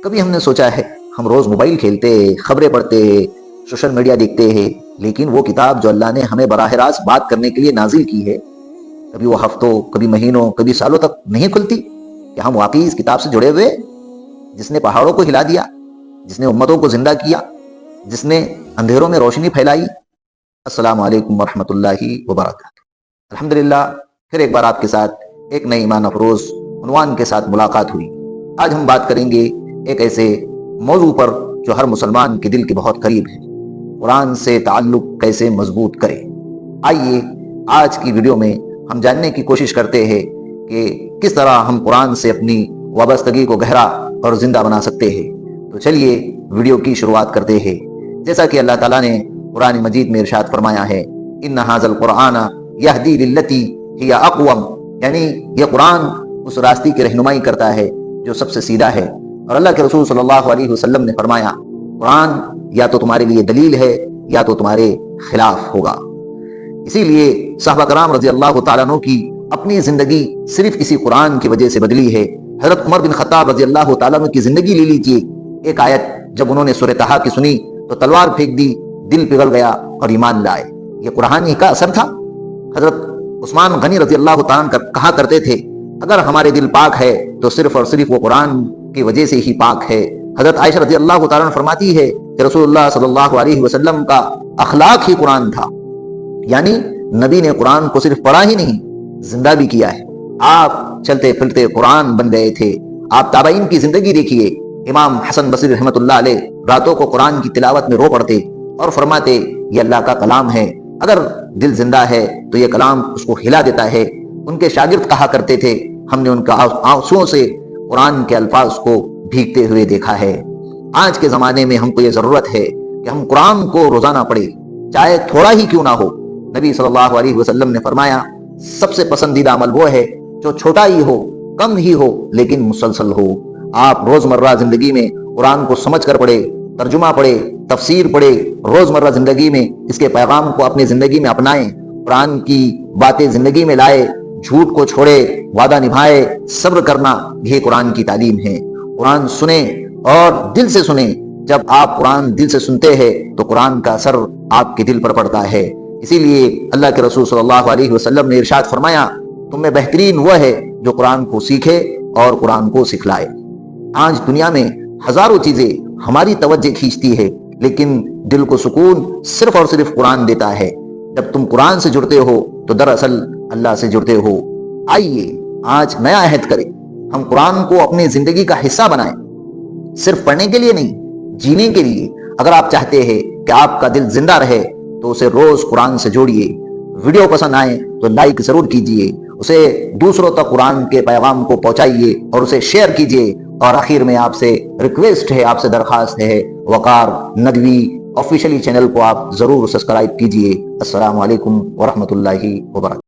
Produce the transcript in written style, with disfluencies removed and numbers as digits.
کبھی ہم نے سوچا ہے ہم روز موبائل کھیلتے ہیں، خبریں پڑھتے ہیں، سوشل میڈیا دیکھتے ہیں، لیکن وہ کتاب جو اللہ نے ہمیں براہ راست بات کرنے کے لیے نازل کی ہے، کبھی وہ ہفتوں، کبھی مہینوں، کبھی سالوں تک نہیں کھلتی؟ کہ ہم واقعی اس کتاب سے جڑے ہوئے، جس نے پہاڑوں کو ہلا دیا، جس نے امتوں کو زندہ کیا، جس نے اندھیروں میں روشنی پھیلائی؟ السلام علیکم ورحمۃ اللہ وبرکاتہ۔ الحمدللہ، پھر ایک بار آپ کے ساتھ ایک نئی ایمان افروز عنوان کے ساتھ ملاقات ہوئی۔ آج ہم بات کریں گے ایک ایسے موضوع پر جو ہر مسلمان کے دل کے بہت قریب ہے، قرآن سے تعلق کیسے مضبوط کرے۔ آئیے آج کی ویڈیو میں ہم جاننے کی کوشش کرتے ہیں کہ کس طرح ہم قرآن سے اپنی وابستگی کو گہرا اور زندہ بنا سکتے ہیں۔ تو چلیے ویڈیو کی شروعات کرتے ہیں۔ جیسا کہ اللہ تعالیٰ نے قرآن مجید میں ارشاد فرمایا ہے، ان ھذا القرآن یہدی للتی ہی اقوم، یعنی یہ قرآن اس راستے کی رہنمائی کرتا ہے جو سب سے سیدھا ہے۔ اور اللہ کے رسول صلی اللہ علیہ وسلم نے فرمایا، قرآن یا تو تمہارے لیے دلیل ہے یا تو تمہارے خلاف ہوگا۔ اسی لیے صحابہ کرام رضی اللہ تعالیٰ عنہ کی اپنی زندگی صرف اسی قرآن کی وجہ سے بدلی ہے۔ حضرت عمر بن خطاب رضی اللہ تعالیٰ عنہ کی زندگی لے لیجیے، ایک آیت جب انہوں نے سورہ طٰہٰ کی سنی تو تلوار پھینک دی، دل پگھل گیا اور ایمان لائے۔ یہ قرآن ہی کا اثر تھا۔ حضرت عثمان غنی رضی اللہ تعالیٰ عنہ کہا کرتے تھے، اگر ہمارے دل پاک ہے تو صرف اور صرف وہ قرآن کی وجہ سے ہی پاک ہے۔ حضرت عائشہ رضی اللہ تعالیٰ عنہ فرماتی ہے کہ رسول اللہ صلی اللہ علیہ وسلم کا اخلاق ہی قرآن تھا، یعنی نبی نے قرآن کو صرف پڑھا ہی نہیں، زندہ بھی کیا ہے۔ آپ چلتے پھرتے قرآن بن گئے تھے۔ آپ تابعین کی زندگی دیکھیے، امام حسن بصری رحمۃ اللہ علیہ راتوں کو قرآن کی تلاوت میں رو پڑتے اور فرماتے، یہ اللہ کا کلام ہے، اگر دل زندہ ہے تو یہ کلام اس کو ہلا دیتا ہے۔ ان کے شاگرد کہا کرتے تھے، ہم نے ان کا آنسوؤں سے قرآن کے الفاظ کو بھیگتے ہوئے دیکھا ہے۔ آج کے زمانے میں ہم کو یہ ضرورت ہے کہ ہم قرآن کو روزانہ پڑھیں، چاہے تھوڑا ہی کیوں نہ ہو۔ نبی صلی اللہ علیہ وسلم نے فرمایا، سب سے پسندیدہ عمل وہ ہے جو چھوٹا ہی ہو، کم ہی ہو، لیکن مسلسل ہو۔ آپ روزمرہ زندگی میں قرآن کو سمجھ کر پڑھے، ترجمہ پڑھے، تفسیر پڑھے، روزمرہ زندگی میں اس کے پیغام کو اپنی زندگی میں اپنائیں، قرآن کی باتیں زندگی میں لائے، جھوٹ کو چھوڑے، وعدہ نبھائے، صبر کرنا، یہ قرآن کی تعلیم ہے۔ قرآن سنیں اور دل سے سنیں۔ جب آپ قرآن دل سے سنتے ہیں تو قرآن کا اثر آپ کے دل پر پڑتا ہے۔ اسی لیے اللہ کے رسول صلی اللہ علیہ وسلم نے ارشاد فرمایا، تم میں بہترین وہ ہے جو قرآن کو سیکھے اور قرآن کو سکھلائے۔ آج دنیا میں ہزاروں چیزیں ہماری توجہ کھینچتی ہے، لیکن دل کو سکون صرف اور صرف قرآن دیتا ہے۔ جب تم قرآن سے جڑتے ہو تو دراصل اللہ سے جڑتے ہو۔ آئیے آج نیا عہد کریں، ہم قرآن کو اپنی زندگی کا حصہ بنائیں، صرف پڑھنے کے لیے نہیں، جینے کے لیے۔ اگر آپ چاہتے ہیں کہ آپ کا دل زندہ رہے تو اسے روز قرآن سے جوڑیے۔ ویڈیو پسند آئے تو لائک ضرور کیجیے، اسے دوسروں تک قرآن کے پیغام کو پہنچائیے اور اسے شیئر کیجیے۔ اور آخر میں آپ سے ریکویسٹ ہے، آپ سے درخواست ہے، وقار ندوی آفیشیلی چینل کو آپ ضرور سبسکرائب کیجیے۔ السلام علیکم ورحمۃ اللہ وبرکاتہ۔